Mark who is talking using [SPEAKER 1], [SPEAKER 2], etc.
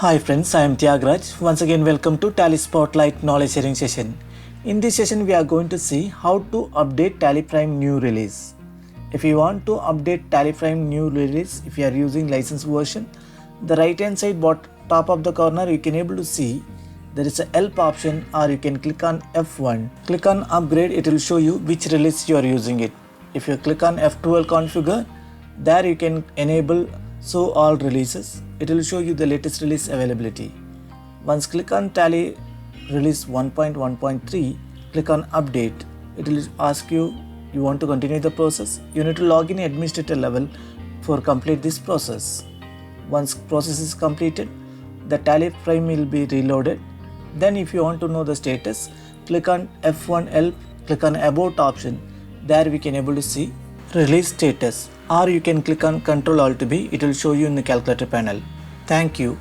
[SPEAKER 1] Hi friends, I am Tyagaraaj. Once again welcome to Tally Spotlight knowledge sharing session. In this session we are going to see how to update TallyPrime new release. If you want to update TallyPrime new release, if you are using licensed version, the right hand side top of the corner you can able to see there is a help option, or you can click on F1. Click on upgrade, it will show you which release you are using it. If you click on F12 configure, there you can enable show all releases. It will show you the latest release availability. Once click on Tally release 1.1.3, click on update. It will ask you want to continue the process. You need to log in administrator level for complete this process. Once process is completed, the TallyPrime will be reloaded. Then if you want to know the status, click on F1 help, click on about option. There we can able to see release status, or you can click on Ctrl Alt B, it will show you in the calculator panel. Thank you.